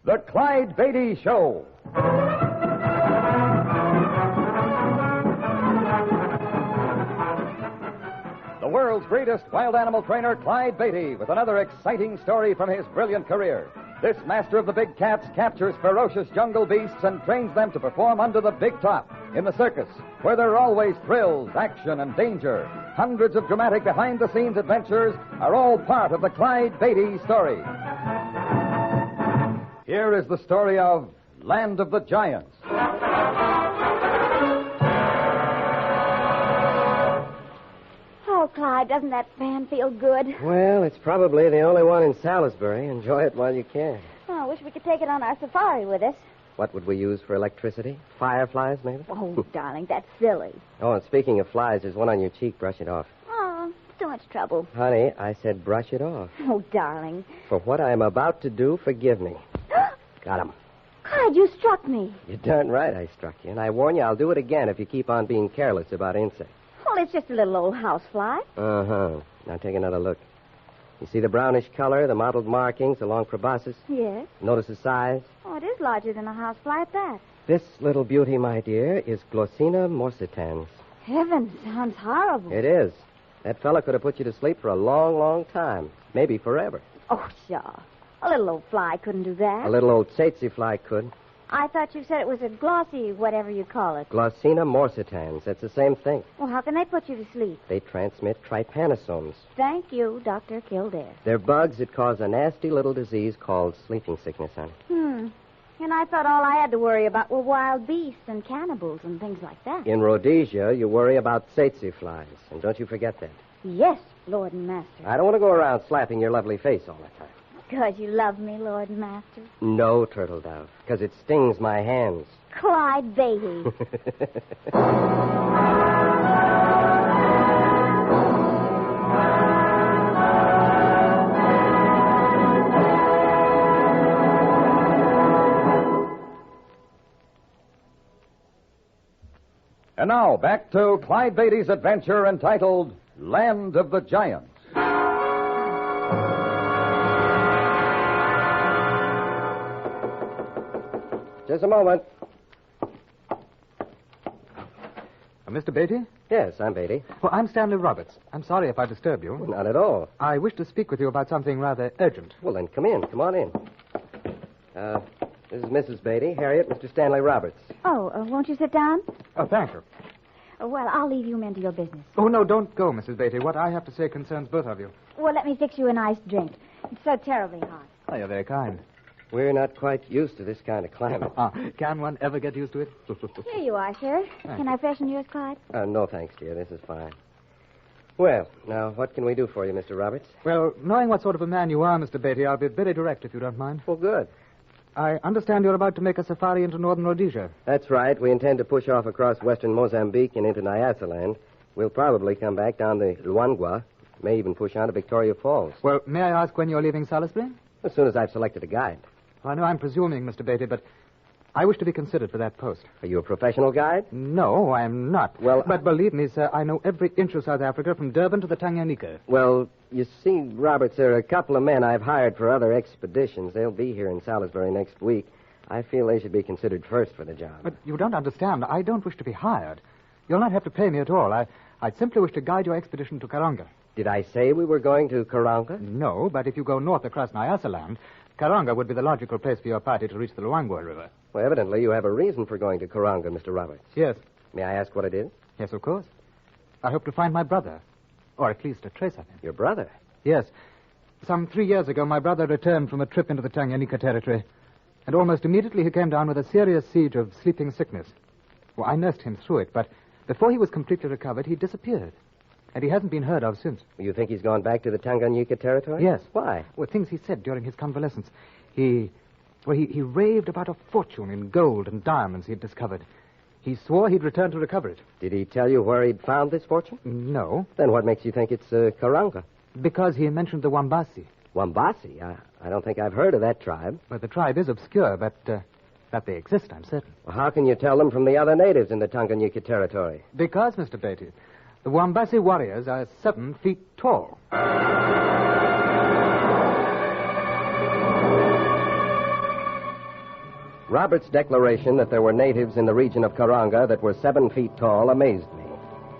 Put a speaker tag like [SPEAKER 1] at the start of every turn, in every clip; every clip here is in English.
[SPEAKER 1] The Clyde Beatty Show. The world's greatest wild animal trainer, Clyde Beatty, with another exciting story from his brilliant career. This master of the big cats captures ferocious jungle beasts and trains them to perform under the big top in the circus, where there are always thrills, action, and danger. Hundreds of dramatic behind-the-scenes adventures are all part of the Clyde Beatty story. Here is the story of Land of the Giants.
[SPEAKER 2] Oh, Clyde, doesn't that fan feel good?
[SPEAKER 3] Well, it's probably the only one in Salisbury. Enjoy it while you can.
[SPEAKER 2] Oh, I wish we could take it on our safari with us.
[SPEAKER 3] What would we use for electricity? Fireflies, maybe?
[SPEAKER 2] Oh, darling, that's silly.
[SPEAKER 3] Oh, and speaking of flies, there's one on your cheek. Brush it off.
[SPEAKER 2] Oh, too much trouble.
[SPEAKER 3] Honey, I said brush it off.
[SPEAKER 2] Oh, darling.
[SPEAKER 3] For what I am about to do, forgive me. Got him.
[SPEAKER 2] Clyde, you struck me.
[SPEAKER 3] You're darn right I struck you. And I warn you, I'll do it again if you keep on being careless about insects.
[SPEAKER 2] Well, it's just a little old housefly.
[SPEAKER 3] Uh-huh. Now take another look. You see the brownish color, the mottled markings along proboscis?
[SPEAKER 2] Yes.
[SPEAKER 3] Notice the size?
[SPEAKER 2] Oh, it is larger than a housefly at that.
[SPEAKER 3] This little beauty, my dear, is Glossina morsitans.
[SPEAKER 2] Heavens, sounds horrible.
[SPEAKER 3] It is. That fella could have put you to sleep for a long, long time. Maybe forever.
[SPEAKER 2] Oh, sure. A little old fly couldn't do that.
[SPEAKER 3] A little old tsetse fly could.
[SPEAKER 2] I thought you said it was a glossy, whatever you call it.
[SPEAKER 3] Glossina morsitans. That's the same thing.
[SPEAKER 2] Well, how can they put you to sleep?
[SPEAKER 3] They transmit trypanosomes.
[SPEAKER 2] Thank you, Dr. Kildare.
[SPEAKER 3] They're bugs that cause a nasty little disease called sleeping sickness, honey.
[SPEAKER 2] And I thought all I had to worry about were wild beasts and cannibals and things like that.
[SPEAKER 3] In Rhodesia, you worry about tsetse flies. And don't you forget that.
[SPEAKER 2] Yes, Lord and Master.
[SPEAKER 3] I don't want to go around slapping your lovely face all the time.
[SPEAKER 2] Because you love me, Lord and Master.
[SPEAKER 3] No, Turtle Dove, because it stings my hands.
[SPEAKER 2] Clyde Beatty.
[SPEAKER 1] And now, back to Clyde Beatty's adventure entitled Land of the Giants.
[SPEAKER 3] Just a moment.
[SPEAKER 4] Mr. Beatty?
[SPEAKER 3] Yes, I'm Beatty.
[SPEAKER 4] Well, I'm Stanley Roberts. I'm sorry if I disturb you.
[SPEAKER 3] Well, not at all.
[SPEAKER 4] I wish to speak with you about something rather urgent.
[SPEAKER 3] Well, then come in. Come on in. This is Mrs. Beatty, Harriet, Mr. Stanley Roberts.
[SPEAKER 2] Oh, won't you sit down?
[SPEAKER 4] Oh, thank you.
[SPEAKER 2] Well, I'll leave you men to your business.
[SPEAKER 4] Oh, no, don't go, Mrs. Beatty. What I have to say concerns both of you.
[SPEAKER 2] Well, let me fix you a nice drink. It's so terribly hot.
[SPEAKER 4] Oh, you're very kind.
[SPEAKER 3] We're not quite used to this kind of climate.
[SPEAKER 4] Can one ever get used to it?
[SPEAKER 2] Here you are, sir. Can I freshen yours, Clyde?
[SPEAKER 3] No, thanks, dear. This is fine. Well, now, what can we do for you, Mr. Roberts?
[SPEAKER 4] Well, knowing what sort of a man you are, Mr. Beatty, I'll be very direct if you don't mind.
[SPEAKER 3] Well, good.
[SPEAKER 4] I understand you're about to make a safari into northern Rhodesia.
[SPEAKER 3] That's right. We intend to push off across western Mozambique and into Nyasaland. We'll probably come back down the Luangwa. May even push on to Victoria Falls.
[SPEAKER 4] Well, may I ask when you're leaving Salisbury?
[SPEAKER 3] As soon as I've selected a guide.
[SPEAKER 4] Well, I know I'm presuming, Mr. Beatty, but I wish to be considered for that post.
[SPEAKER 3] Are you a professional guide?
[SPEAKER 4] No, I'm not.
[SPEAKER 3] Well,
[SPEAKER 4] but believe me, sir, I know every inch of South Africa from Durban to the Tanganyika.
[SPEAKER 3] Well, you see, Roberts, there are a couple of men I've hired for other expeditions. They'll be here in Salisbury next week. I feel they should be considered first for the job.
[SPEAKER 4] But you don't understand. I don't wish to be hired. You'll not have to pay me at all. I'd simply wish to guide your expedition to Karanga.
[SPEAKER 3] Did I say we were going to Karanga?
[SPEAKER 4] No, but if you go north across Nyasaland, Karanga would be the logical place for your party to reach the Luangwa River.
[SPEAKER 3] Well, evidently you have a reason for going to Karanga, Mr. Roberts.
[SPEAKER 4] Yes.
[SPEAKER 3] May I ask what it is?
[SPEAKER 4] Yes, of course. I hope to find my brother, or at least a trace of him.
[SPEAKER 3] Your brother?
[SPEAKER 4] Yes. Some 3 years ago, my brother returned from a trip into the Tanganyika territory, and almost immediately he came down with a serious siege of sleeping sickness. Well, I nursed him through it, but before he was completely recovered, he disappeared. And he hasn't been heard of since.
[SPEAKER 3] You think he's gone back to the Tanganyika territory?
[SPEAKER 4] Yes.
[SPEAKER 3] Why?
[SPEAKER 4] Well, things he said during his convalescence. He raved about a fortune in gold and diamonds he'd discovered. He swore he'd return to recover it.
[SPEAKER 3] Did he tell you where he'd found this fortune?
[SPEAKER 4] No.
[SPEAKER 3] Then what makes you think it's Karanga?
[SPEAKER 4] Because he mentioned the Wambasi.
[SPEAKER 3] Wambasi? I don't think I've heard of that tribe.
[SPEAKER 4] But the tribe is obscure, but that they exist, I'm certain.
[SPEAKER 3] Well, how can you tell them from the other natives in the Tanganyika territory?
[SPEAKER 4] Because, Mr. Beatty, the Wambasi warriors are 7 feet tall.
[SPEAKER 3] Robert's declaration that there were natives in the region of Karanga that were 7 feet tall amazed me.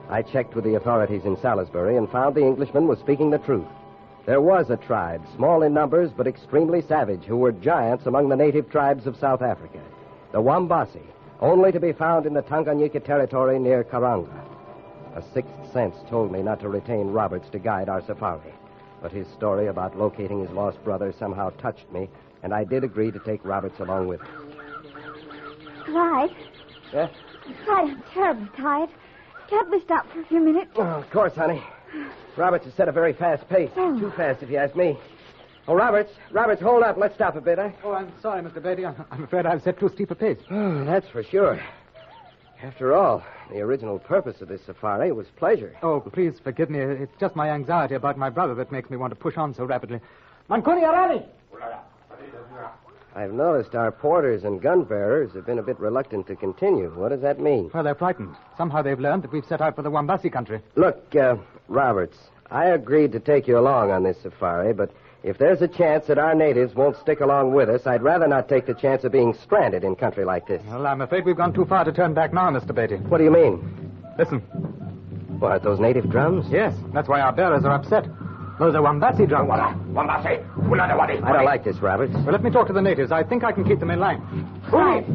[SPEAKER 3] I checked with the authorities in Salisbury and found the Englishman was speaking the truth. There was a tribe, small in numbers but extremely savage, who were giants among the native tribes of South Africa. The Wambasi, only to be found in the Tanganyika territory near Karanga. A sixth sense told me not to retain Roberts to guide our safari. But his story about locating his lost brother somehow touched me, and I did agree to take Roberts along with me.
[SPEAKER 2] Clyde.
[SPEAKER 3] Yeah?
[SPEAKER 2] Clyde, I'm terribly tired. Can't we stop for a few minutes?
[SPEAKER 3] Oh, of course, honey. Roberts has set a very fast pace.
[SPEAKER 2] Oh.
[SPEAKER 3] Too fast, if you ask me. Oh, Roberts, hold up. Let's stop a bit, huh?
[SPEAKER 4] Oh, I'm sorry, Mr. Beatty. I'm afraid I've set too steep a pace.
[SPEAKER 3] Oh, that's for sure. After all, the original purpose of this safari was pleasure.
[SPEAKER 4] Oh, please forgive me. It's just my anxiety about my brother that makes me want to push on so rapidly. Mankuni Arani!
[SPEAKER 3] I've noticed our porters and gun bearers have been a bit reluctant to continue. What does that mean?
[SPEAKER 4] Well, they're frightened. Somehow they've learned that we've set out for the Wambasi country.
[SPEAKER 3] Look, Roberts, I agreed to take you along on this safari, but if there's a chance that our natives won't stick along with us, I'd rather not take the chance of being stranded in country like this.
[SPEAKER 4] Well, I'm afraid we've gone too far to turn back now, Mr. Beatty.
[SPEAKER 3] What do you mean?
[SPEAKER 4] Listen.
[SPEAKER 3] What, those native drums?
[SPEAKER 4] Yes, that's why our bearers are upset. Those are Wambasi drums.
[SPEAKER 3] I don't like this, Roberts.
[SPEAKER 4] Well, let me talk to the natives. I think I can keep them in line.
[SPEAKER 2] Clyde,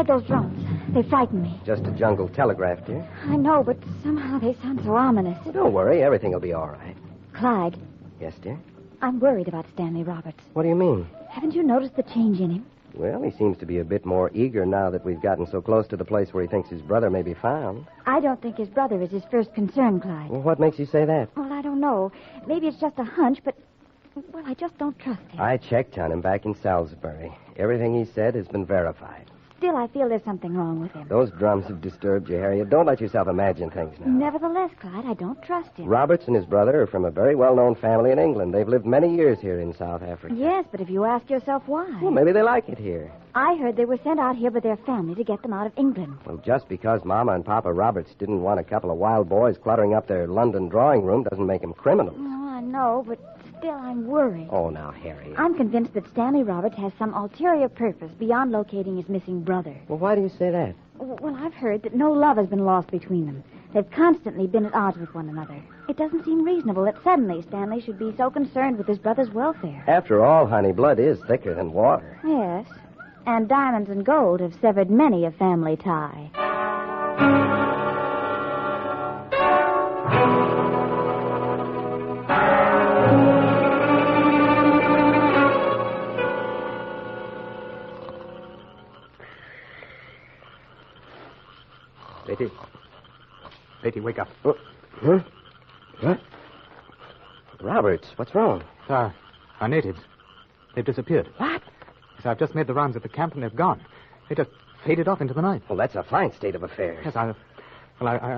[SPEAKER 2] those drums. They frighten me.
[SPEAKER 3] Just a jungle telegraph, dear.
[SPEAKER 2] I know, but somehow they sound so ominous.
[SPEAKER 3] Don't worry, everything will be all right.
[SPEAKER 2] Clyde,
[SPEAKER 3] Yes, dear?
[SPEAKER 2] I'm worried about Stanley Roberts.
[SPEAKER 3] What do you mean?
[SPEAKER 2] Haven't you noticed the change in him?
[SPEAKER 3] Well, he seems to be a bit more eager now that we've gotten so close to the place where he thinks his brother may be found.
[SPEAKER 2] I don't think his brother is his first concern, Clyde.
[SPEAKER 3] Well, what makes you say that?
[SPEAKER 2] Well, I don't know. Maybe it's just a hunch, but, well, I just don't trust him.
[SPEAKER 3] I checked on him back in Salisbury. Everything he said has been verified.
[SPEAKER 2] Still, I feel there's something wrong with him.
[SPEAKER 3] Those drums have disturbed you, Harriet. Don't let yourself imagine things now.
[SPEAKER 2] Nevertheless, Clyde, I don't trust him.
[SPEAKER 3] Roberts and his brother are from a very well-known family in England. They've lived many years here in South Africa.
[SPEAKER 2] Yes, but if you ask yourself why.
[SPEAKER 3] Well, maybe they like it here.
[SPEAKER 2] I heard they were sent out here by their family to get them out of England.
[SPEAKER 3] Well, just because Mama and Papa Roberts didn't want a couple of wild boys cluttering up their London drawing room doesn't make them criminals.
[SPEAKER 2] Oh, I know, but still I'm worried.
[SPEAKER 3] Oh, now, Harriet.
[SPEAKER 2] I'm convinced that Stanley Roberts has some ulterior purpose beyond locating his missing brother.
[SPEAKER 3] Well, why do you say that?
[SPEAKER 2] Well, I've heard that no love has been lost between them. They've constantly been at odds with one another. It doesn't seem reasonable that suddenly Stanley should be so concerned with his brother's welfare.
[SPEAKER 3] After all, honey, blood is thicker than water.
[SPEAKER 2] Yes, and diamonds and gold have severed many a family tie.
[SPEAKER 4] Beatty, wake up.
[SPEAKER 3] Oh, huh? What? Roberts, what's wrong?
[SPEAKER 4] Our natives. They've disappeared.
[SPEAKER 3] What?
[SPEAKER 4] Yes, I've just made the rounds of the camp and they've gone. They just faded off into the night.
[SPEAKER 3] Well, that's a fine state of affairs.
[SPEAKER 4] Yes, I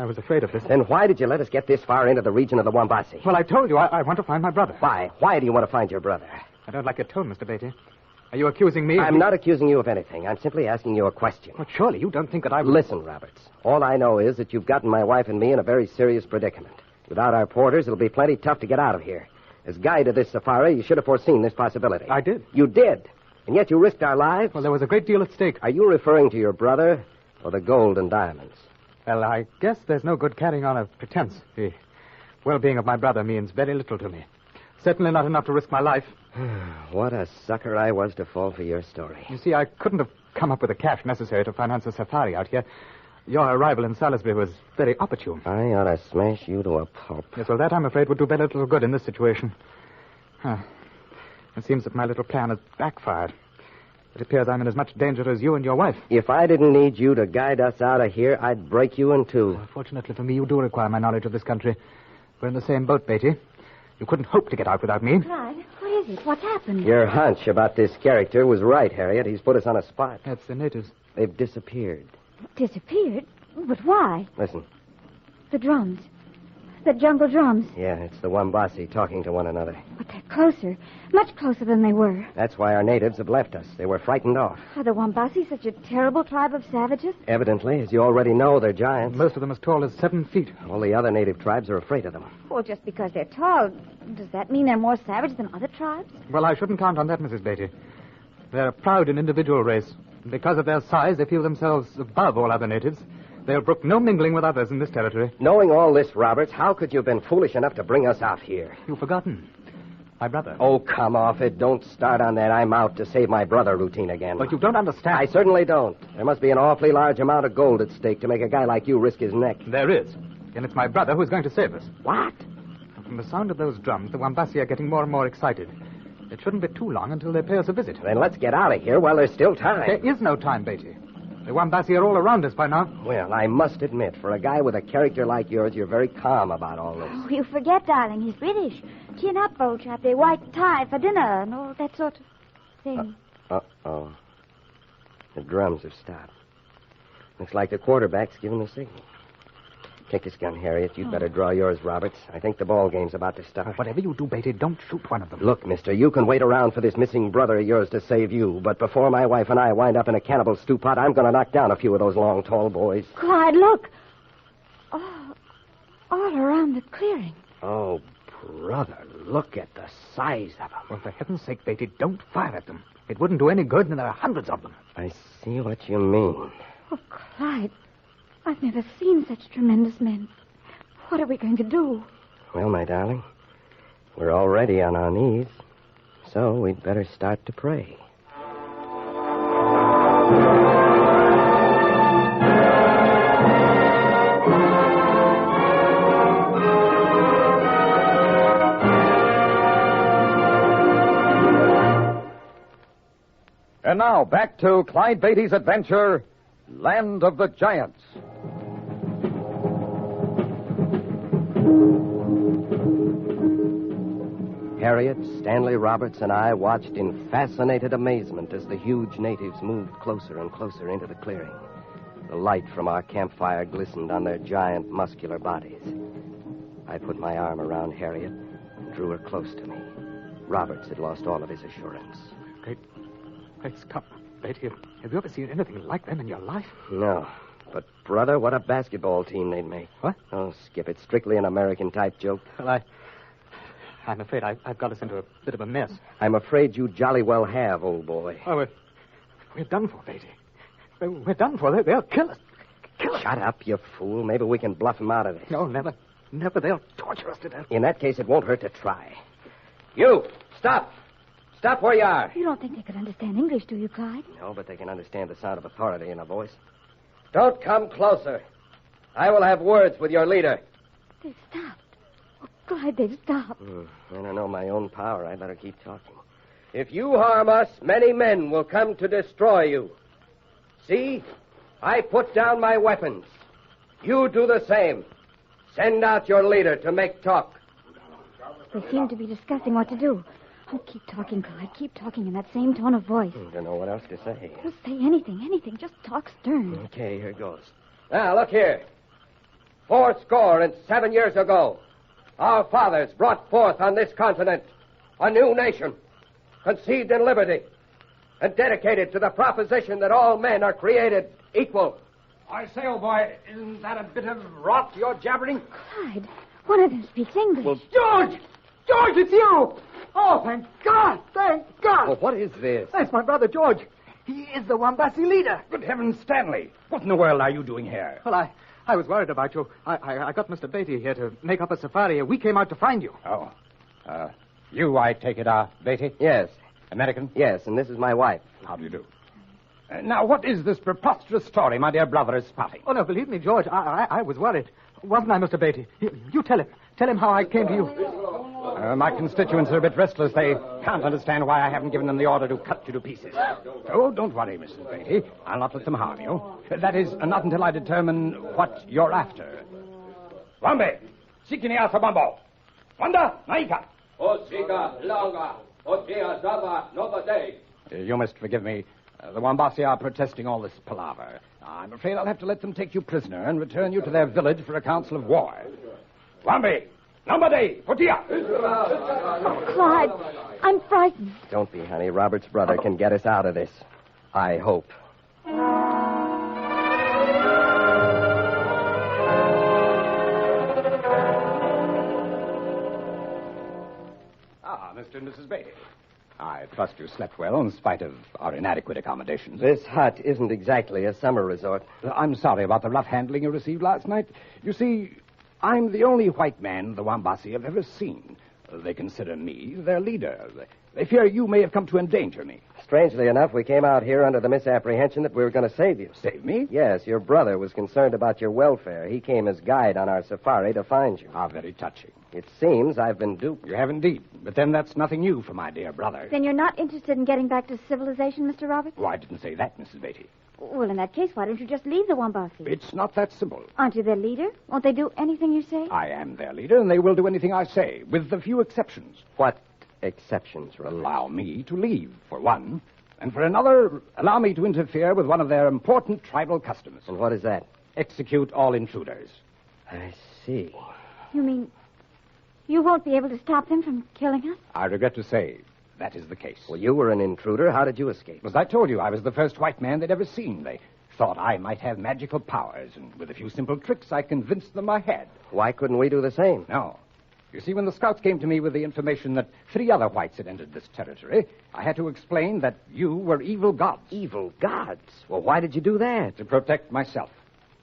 [SPEAKER 4] was afraid of this.
[SPEAKER 3] Then why did you let us get this far into the region of the Wambasi?
[SPEAKER 4] Well, I told you, I want to find my brother.
[SPEAKER 3] Why? Why do you want to find your brother?
[SPEAKER 4] I don't like your tone, Mr. Beatty. Are you accusing me?
[SPEAKER 3] I'm not accusing you of anything. I'm simply asking you a question.
[SPEAKER 4] Well, surely you don't think that I...
[SPEAKER 3] Listen, Roberts. All I know is that you've gotten my wife and me in a very serious predicament. Without our porters, it'll be plenty tough to get out of here. As guide of this safari, you should have foreseen this possibility.
[SPEAKER 4] I did.
[SPEAKER 3] You did. And yet you risked our lives?
[SPEAKER 4] Well, there was a great deal at stake.
[SPEAKER 3] Are you referring to your brother or the gold and diamonds?
[SPEAKER 4] Well, I guess there's no good carrying on a pretense. The well-being of my brother means very little to me. Certainly not enough to risk my life.
[SPEAKER 3] What a sucker I was to fall for your story.
[SPEAKER 4] You see, I couldn't have come up with the cash necessary to finance a safari out here. Your arrival in Salisbury was very opportune.
[SPEAKER 3] I ought to smash you to a pulp.
[SPEAKER 4] Yes, well, that, I'm afraid, would do very little good in this situation. It seems that my little plan has backfired. It appears I'm in as much danger as you and your wife.
[SPEAKER 3] If I didn't need you to guide us out of here, I'd break you in two.
[SPEAKER 4] Fortunately for me, you do require my knowledge of this country. We're in the same boat, Beatty. You couldn't hope to get out without me.
[SPEAKER 2] Clyde, what is it? What's happened?
[SPEAKER 3] Your hunch about this character was right, Harriet. He's put us on a spot.
[SPEAKER 4] That's the natives.
[SPEAKER 3] They've disappeared.
[SPEAKER 2] Disappeared? But why?
[SPEAKER 3] Listen.
[SPEAKER 2] The drums. The jungle drums.
[SPEAKER 3] Yeah, it's the Wambasi talking to one another.
[SPEAKER 2] But they're closer. Much closer than they were.
[SPEAKER 3] That's why our natives have left us. They were frightened off.
[SPEAKER 2] Are the Wambasi such a terrible tribe of savages?
[SPEAKER 3] Evidently, as you already know, they're giants.
[SPEAKER 4] Most of them as tall as 7 feet.
[SPEAKER 3] All the other native tribes are afraid of them.
[SPEAKER 2] Well, just because they're tall, does that mean they're more savage than other tribes?
[SPEAKER 4] Well, I shouldn't count on that, Mrs. Beatty. They're a proud and individual race. And because of their size, they feel themselves above all other natives. They'll brook no mingling with others in this territory.
[SPEAKER 3] Knowing all this, Roberts, how could you have been foolish enough to bring us out here?
[SPEAKER 4] You've forgotten. My brother.
[SPEAKER 3] Oh, come off it. Don't start on that I'm out to save my brother routine again.
[SPEAKER 4] But you don't understand.
[SPEAKER 3] I certainly don't. There must be an awfully large amount of gold at stake to make a guy like you risk his neck.
[SPEAKER 4] There is. And it's my brother who's going to save us.
[SPEAKER 3] What?
[SPEAKER 4] From the sound of those drums, the Wambasi are getting more and more excited. It shouldn't be too long until they pay us a visit.
[SPEAKER 3] Then let's get out of here while there's still time.
[SPEAKER 4] There is no time, Beatty. The Wambasi are all around us by now.
[SPEAKER 3] Well, I must admit, for a guy with a character like yours, you're very calm about all this.
[SPEAKER 2] Oh, you forget, darling. He's British. Chin up, old chap. They white tie for dinner and all that sort of thing.
[SPEAKER 3] Uh-oh. The drums have stopped. Looks like the quarterback's giving the signal. Take this gun, Harriet. You'd better draw yours, Roberts. I think the ball game's about to start.
[SPEAKER 4] Whatever you do, Beatty, don't shoot one of them.
[SPEAKER 3] Look, mister, you can wait around for this missing brother of yours to save you, but before my wife and I wind up in a cannibal stew pot, I'm going to knock down a few of those long, tall boys.
[SPEAKER 2] Clyde, look. Oh, all around the clearing.
[SPEAKER 3] Oh, brother, look at the size of them.
[SPEAKER 4] Well, for heaven's sake, Beatty, don't fire at them. It wouldn't do any good, and there are hundreds of them.
[SPEAKER 3] I see what you mean.
[SPEAKER 2] Oh, Clyde, I've never seen such tremendous men. What are we going to do?
[SPEAKER 3] Well, my darling, we're already on our knees, so we'd better start to pray.
[SPEAKER 1] And now, back to Clyde Beatty's adventure, Land of the Giants.
[SPEAKER 3] Harriet, Stanley Roberts, and I watched in fascinated amazement as the huge natives moved closer and closer into the clearing. The light from our campfire glistened on their giant, muscular bodies. I put my arm around Harriet and drew her close to me. Roberts had lost all of his assurance.
[SPEAKER 4] Great Scott, Beatty, have you ever seen anything like them in your life?
[SPEAKER 3] No. But, brother, what a basketball team they'd make.
[SPEAKER 4] What?
[SPEAKER 3] Oh, Skip, it's strictly an American-type joke.
[SPEAKER 4] Well, I'm afraid I've got us into a bit of a mess.
[SPEAKER 3] I'm afraid you jolly well have, old boy.
[SPEAKER 4] Oh, we're done for, Beatty. We're done for. They'll kill us. Kill us.
[SPEAKER 3] Shut up, you fool. Maybe we can bluff them out of this.
[SPEAKER 4] No, never. Never. They'll torture us to death.
[SPEAKER 3] In that case, it won't hurt to try. You, stop. Stop where you are.
[SPEAKER 2] You don't think they could understand English, do you, Clyde?
[SPEAKER 3] No, but they can understand the sound of authority in a voice. Don't come closer. I will have words with your leader.
[SPEAKER 2] They've stopped. Oh, Clyde, they've stopped.
[SPEAKER 3] I don't know my own power. I better keep talking. If you harm us, many men will come to destroy you. See? I put down my weapons. You do the same. Send out your leader to make talk.
[SPEAKER 2] They seem to be discussing what to do. Oh, keep talking, Clyde. Keep talking in that same tone of voice.
[SPEAKER 3] I don't know what else to say.
[SPEAKER 2] Just say anything. Just talk stern.
[SPEAKER 3] Okay, here goes. Now, look here. 74 years ago, our fathers brought forth on this continent a new nation, conceived in liberty, and dedicated to the proposition that all men are created equal.
[SPEAKER 5] I say, old boy, isn't that a bit of rot you're jabbering?
[SPEAKER 2] Clyde, one of them speaks English.
[SPEAKER 3] Well,
[SPEAKER 5] George! George, it's you! Oh, thank God! Thank God!
[SPEAKER 3] Well, what is this?
[SPEAKER 5] That's my brother, George. He is the Wambasi leader. Good heavens, Stanley. What in the world are you doing here?
[SPEAKER 4] Well, I was worried about you. I got Mr. Beatty here to make up a safari. We came out to find you.
[SPEAKER 5] Oh. You, I take it, are Beatty?
[SPEAKER 3] Yes.
[SPEAKER 5] American?
[SPEAKER 3] Yes, and this is my wife.
[SPEAKER 5] How do you do? Now, what is this preposterous story my dear brother is spouting?
[SPEAKER 4] Oh, no, believe me, George, I was worried. Wasn't I, Mr. Beatty? You tell him. Tell him how I came to you.
[SPEAKER 5] My constituents are a bit restless. They can't understand why I haven't given them the order to cut you to pieces. Oh, don't worry, Mrs. Beatty. I'll not let them harm you. That is, not until I determine what you're after. Wambe, sikini asa bambo. Wanda, naika.
[SPEAKER 6] Osika, longa, otia, zava, nova day.
[SPEAKER 5] You must forgive me. The Wambasi are protesting all this palaver. I'm afraid I'll have to let them take you prisoner and return you to their village for a council of war. Wambe, number day, Potia.
[SPEAKER 2] Oh, Clyde, I'm frightened.
[SPEAKER 3] Don't be, honey. Robert's brother can get us out of this. I hope.
[SPEAKER 5] Mr. and Mrs. Beatty. I trust you slept well in spite of our inadequate accommodations.
[SPEAKER 3] This hut isn't exactly a summer resort.
[SPEAKER 5] I'm sorry about the rough handling you received last night. You see, I'm the only white man the Wambasi have ever seen. They consider me their leader. They fear you may have come to endanger me.
[SPEAKER 3] Strangely enough, we came out here under the misapprehension that we were going to save you.
[SPEAKER 5] Save me?
[SPEAKER 3] Yes, your brother was concerned about your welfare. He came as guide on our safari to find you.
[SPEAKER 5] How very touching.
[SPEAKER 3] It seems I've been duped.
[SPEAKER 5] You have indeed. But then that's nothing new for my dear brother.
[SPEAKER 2] Then you're not interested in getting back to civilization, Mr. Roberts?
[SPEAKER 5] Oh, I didn't say that, Mrs. Beatty.
[SPEAKER 2] Well, in that case, why don't you just leave the Wambasi?
[SPEAKER 5] It's not that simple.
[SPEAKER 2] Aren't you their leader? Won't they do anything you say?
[SPEAKER 5] I am their leader, and they will do anything I say, with a few exceptions.
[SPEAKER 3] What exceptions, Robert?
[SPEAKER 5] Allow me to leave, for one. And for another, allow me to interfere with one of their important tribal customs.
[SPEAKER 3] And what is that?
[SPEAKER 5] Execute all intruders.
[SPEAKER 3] I see.
[SPEAKER 2] You mean you won't be able to stop them from killing us?
[SPEAKER 5] I regret to say that is the case.
[SPEAKER 3] Well, you were an intruder. How did you escape?
[SPEAKER 5] As I told you, I was the first white man they'd ever seen. They thought I might have magical powers, and with a few simple tricks, I convinced them I had.
[SPEAKER 3] Why couldn't we do the same?
[SPEAKER 5] No. You see, when the scouts came to me with the information that 3 other whites had entered this territory, I had to explain that you were evil gods.
[SPEAKER 3] Evil gods? Well, why did you do that?
[SPEAKER 5] To protect myself.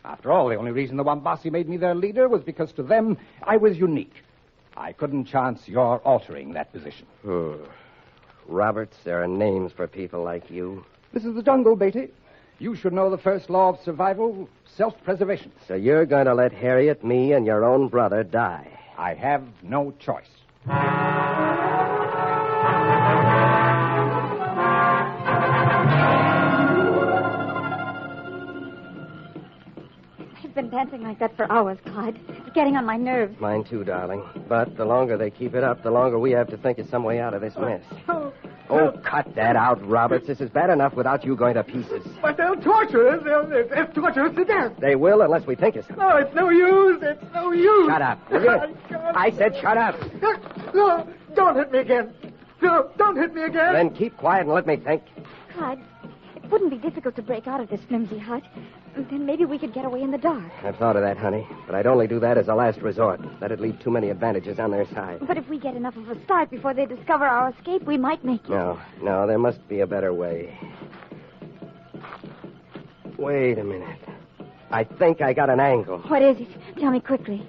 [SPEAKER 5] After all, the only reason the Wambasi made me their leader was because to them, I was unique. I couldn't chance your altering that position.
[SPEAKER 3] Roberts, there are names for people like you.
[SPEAKER 5] This is the jungle, Beatty. You should know the first law of survival, self-preservation.
[SPEAKER 3] So you're going to let Harriet, me, and your own brother die?
[SPEAKER 5] I have no choice.
[SPEAKER 2] I've been dancing like that for hours, Clyde. It's getting on my nerves.
[SPEAKER 3] Mine too, darling. But the longer they keep it up, the longer we have to think of some way out of this mess. Oh, cut that out, Roberts. This is bad enough without you going to pieces.
[SPEAKER 7] But they'll torture us. They'll torture us to death.
[SPEAKER 3] They will unless we think of something.
[SPEAKER 7] No, it's no use. It's no use.
[SPEAKER 3] Shut up, will you? I said shut up.
[SPEAKER 7] No, don't hit me again. No, don't hit me again.
[SPEAKER 3] Then keep quiet and let me think.
[SPEAKER 2] Clyde, it wouldn't be difficult to break out of this flimsy hut. Then maybe we could get away in the dark.
[SPEAKER 3] I've thought of that, honey. But I'd only do that as a last resort. That'd leave too many advantages on their side.
[SPEAKER 2] But if we get enough of a start before they discover our escape, we might make it.
[SPEAKER 3] No, there must be a better way. Wait a minute. I think I got an angle.
[SPEAKER 2] What is it? Tell me quickly.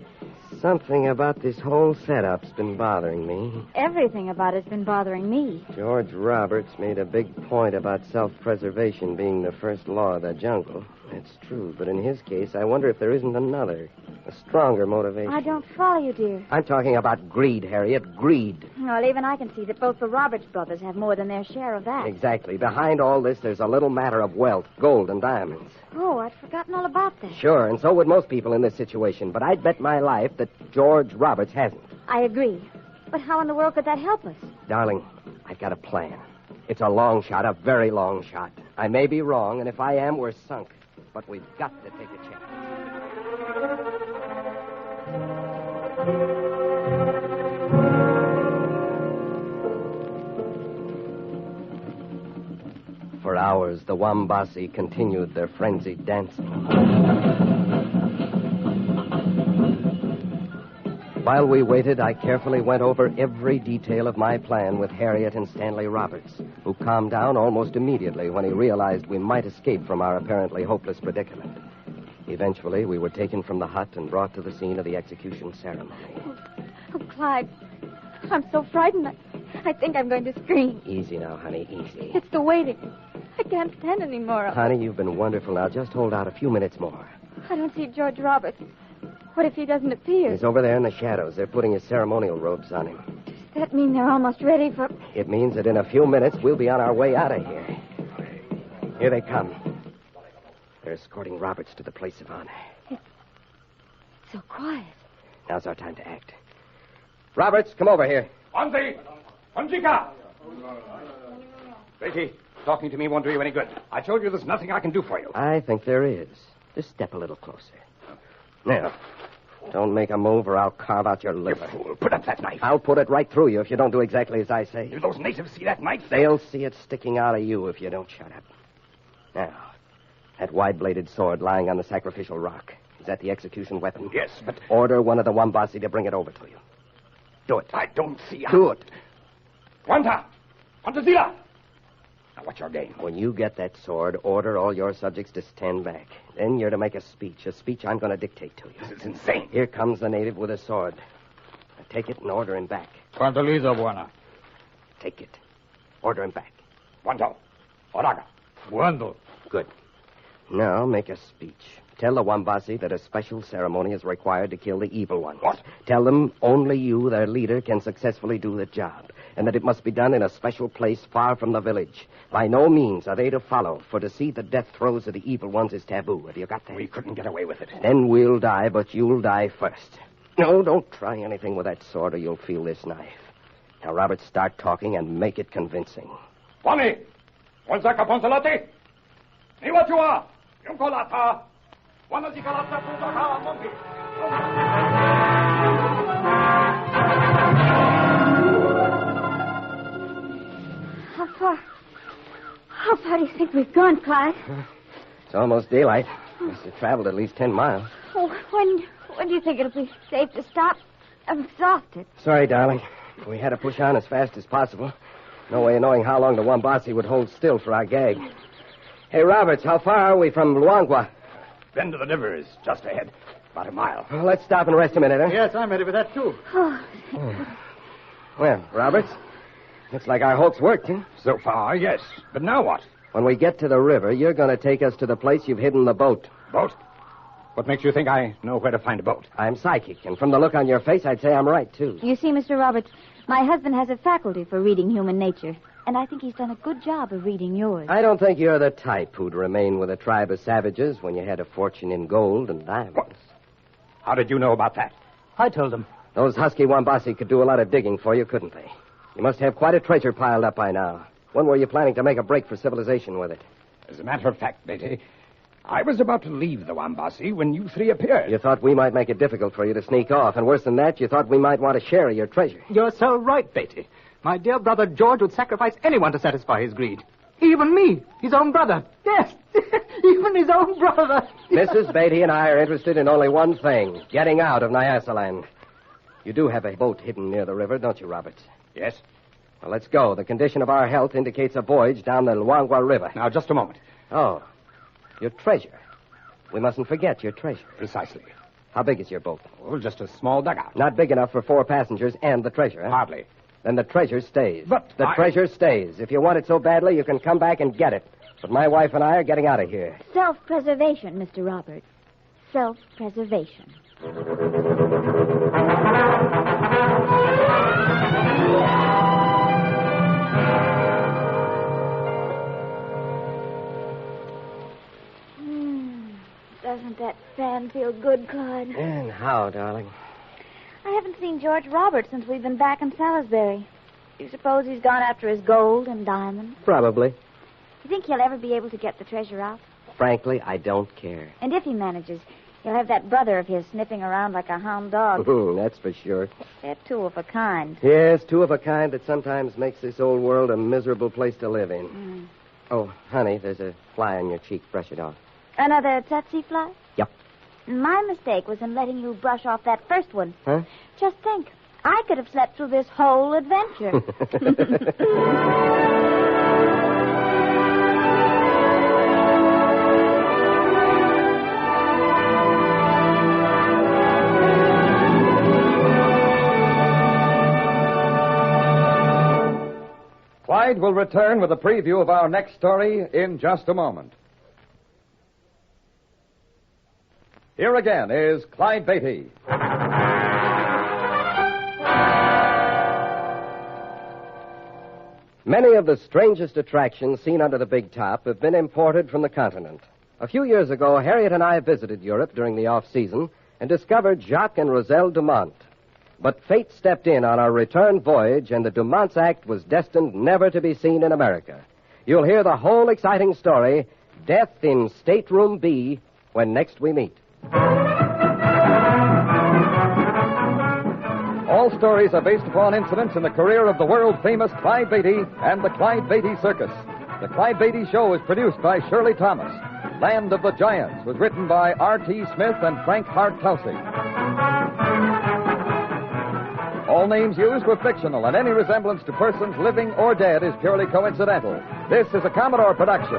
[SPEAKER 3] Something about this whole setup's been bothering me.
[SPEAKER 2] Everything about it's been bothering me.
[SPEAKER 3] George Roberts made a big point about self-preservation being the first law of the jungle. That's true, but in his case, I wonder if there isn't another, a stronger motivation.
[SPEAKER 2] I don't follow you, dear.
[SPEAKER 3] I'm talking about greed, Harriet, greed.
[SPEAKER 2] Well, even I can see that both the Roberts brothers have more than their share of that.
[SPEAKER 3] Exactly. Behind all this, there's a little matter of wealth, gold and diamonds.
[SPEAKER 2] Oh, I'd forgotten all about that.
[SPEAKER 3] Sure, and so would most people in this situation, but I'd bet my life that George Roberts hasn't.
[SPEAKER 2] I agree. But how in the world could that help us?
[SPEAKER 3] Darling, I've got a plan. It's a long shot, a very long shot. I may be wrong, and if I am, we're sunk. But we've got to take a chance. For hours, the Wambasi continued their frenzied dancing. While we waited, I carefully went over every detail of my plan with Harriet and Stanley Roberts, who calmed down almost immediately when he realized we might escape from our apparently hopeless predicament. Eventually, we were taken from the hut and brought to the scene of the execution ceremony.
[SPEAKER 2] Oh, Clyde, I'm so frightened. I think I'm going to scream.
[SPEAKER 3] Easy now, honey, easy.
[SPEAKER 2] It's the waiting. I can't stand any more of it.
[SPEAKER 3] Honey, you've been wonderful. Now, just hold out a few minutes more.
[SPEAKER 2] I don't see George Roberts. What if he doesn't appear?
[SPEAKER 3] He's over there in the shadows. They're putting his ceremonial robes on him.
[SPEAKER 2] Does that mean they're almost ready for...
[SPEAKER 3] It means that in a few minutes, we'll be on our way out of here. Here they come. They're escorting Roberts to the place of honor.
[SPEAKER 2] It's so quiet.
[SPEAKER 3] Now's our time to act. Roberts, come over here.
[SPEAKER 5] Anjika! Beatty, talking to me won't do you any good. I told you there's nothing I can do for you.
[SPEAKER 3] I think there is. Just step a little closer. Now, don't make a move or I'll carve out your liver.
[SPEAKER 5] You fool. Put up that knife.
[SPEAKER 3] I'll put it right through you if you don't do exactly as I say.
[SPEAKER 5] Do those natives see that knife?
[SPEAKER 3] They'll see it sticking out of you if you don't shut up. Now, that wide-bladed sword lying on the sacrificial rock. Is that the execution weapon?
[SPEAKER 5] Yes, but...
[SPEAKER 3] Order one of the Wambasi to bring it over to you. Do it.
[SPEAKER 5] I don't see how...
[SPEAKER 3] Do it.
[SPEAKER 5] Wanta! Fantasila! Now, what's your game?
[SPEAKER 3] When you get that sword, order all your subjects to stand back. Then you're to make a speech I'm going to dictate to you.
[SPEAKER 5] This is insane.
[SPEAKER 3] Here comes the native with a sword. Now take it and order him back.
[SPEAKER 5] Quantalizo, buena.
[SPEAKER 3] Take it. Order him back.
[SPEAKER 5] Cuanto. Oraga. Cuando.
[SPEAKER 3] Good. Now make a speech. Tell the Wambasi that a special ceremony is required to kill the evil ones.
[SPEAKER 5] What?
[SPEAKER 3] Tell them only you, their leader, can successfully do the job, and that it must be done in a special place far from the village. By no means are they to follow, for to see the death throes of the evil ones is taboo. Have you got that?
[SPEAKER 5] We couldn't get away with it.
[SPEAKER 3] Then we'll die, but you'll die first. No, don't try anything with that sword or you'll feel this knife. Now, Robert, start talking and make it convincing.
[SPEAKER 5] Wani! Walzaka Ponsalati! Ni what you are! Yunkolata! Wanazikalata Putaka Monkey!
[SPEAKER 2] How far do you think we've gone, Clyde?
[SPEAKER 3] It's almost daylight. Must have traveled at least 10 miles.
[SPEAKER 2] Oh, when do you think it'll be safe to stop? I'm exhausted.
[SPEAKER 3] Sorry, darling. We had to push on as fast as possible. No way of knowing how long the Wambasi would hold still for our gag. Hey, Roberts, how far are we from Luangwa?
[SPEAKER 5] Bend of the river is just ahead. About a mile.
[SPEAKER 3] Well, let's stop and rest a minute, huh?
[SPEAKER 7] Yes, I'm ready for that, too.
[SPEAKER 2] Oh,
[SPEAKER 3] Well, Roberts, looks like our hopes worked, huh?
[SPEAKER 5] So far, yes. But now what?
[SPEAKER 3] When we get to the river, you're going to take us to the place you've hidden the boat.
[SPEAKER 5] Boat? What makes you think I know where to find a boat?
[SPEAKER 3] I'm psychic, and from the look on your face, I'd say I'm right, too.
[SPEAKER 2] you see, Mr. Roberts, my husband has a faculty for reading human nature, and I think he's done a good job of reading yours.
[SPEAKER 3] I don't think you're the type who'd remain with a tribe of savages when you had a fortune in gold and diamonds.
[SPEAKER 5] What? How did you know about that?
[SPEAKER 7] I told him.
[SPEAKER 3] Those husky Wambasi could do a lot of digging for you, couldn't they? You must have quite a treasure piled up by now. When were you planning to make a break for civilization with it?
[SPEAKER 5] As a matter of fact, Beatty, I was about to leave the Wambasi when you three appeared.
[SPEAKER 3] You thought we might make it difficult for you to sneak off, and worse than that, you thought we might want a share of your treasure.
[SPEAKER 4] You're so right, Beatty. My dear brother George would sacrifice anyone to satisfy his greed. Even me, his own brother. Yes, even his own brother.
[SPEAKER 3] Mrs. Beatty and I are interested in only one thing, getting out of Nyasaland. You do have a boat hidden near the river, don't you, Roberts?
[SPEAKER 5] Yes?
[SPEAKER 3] Well, let's go. The condition of our health indicates a voyage down the Luangwa River.
[SPEAKER 5] Now, just a moment.
[SPEAKER 3] Oh, your treasure. We mustn't forget your treasure.
[SPEAKER 5] Precisely.
[SPEAKER 3] How big is your boat?
[SPEAKER 5] Well, just a small dugout.
[SPEAKER 3] Not big enough for 4 passengers and the treasure, huh?
[SPEAKER 5] Hardly.
[SPEAKER 3] Then the treasure stays.
[SPEAKER 5] But
[SPEAKER 3] the treasure stays. If you want it so badly, you can come back and get it. But my wife and I are getting out of here.
[SPEAKER 2] Self-preservation, Mr. Roberts. Self-preservation. Doesn't that fan feel good, Clyde?
[SPEAKER 3] And how, darling?
[SPEAKER 2] I haven't seen George Roberts since we've been back in Salisbury. You suppose he's gone after his gold and diamonds?
[SPEAKER 3] Probably.
[SPEAKER 2] You think he'll ever be able to get the treasure out?
[SPEAKER 3] Frankly, I don't care.
[SPEAKER 2] And if he manages, he'll have that brother of his sniffing around like a hound dog.
[SPEAKER 3] That's for sure.
[SPEAKER 2] They're two of a kind.
[SPEAKER 3] Yes, two of a kind that sometimes makes this old world a miserable place to live in. Oh, honey, there's a fly on your cheek. Brush it off.
[SPEAKER 2] Another tsetse fly?
[SPEAKER 3] Yep.
[SPEAKER 2] My mistake was in letting you brush off that first one.
[SPEAKER 3] Huh?
[SPEAKER 2] Just think. I could have slept through this whole adventure.
[SPEAKER 1] Clyde will return with a preview of our next story in just a moment. Here again is Clyde Beatty.
[SPEAKER 3] Many of the strangest attractions seen under the big top have been imported from the continent. A few years ago, Harriet and I visited Europe during the off-season and discovered Jacques and Roselle Dumont. But fate stepped in on our return voyage, and the Dumont's act was destined never to be seen in America. You'll hear the whole exciting story, Death in Stateroom B, when next we meet.
[SPEAKER 1] All stories are based upon incidents in the career of the world-famous Clyde Beatty and the Clyde Beatty Circus. The Clyde Beatty Show is produced by Shirley Thomas. Land of the Giants was written by R.T. Smith and Frank Hart Kelsey. All names used were fictional, and any resemblance to persons living or dead is purely coincidental. This is a Commodore production.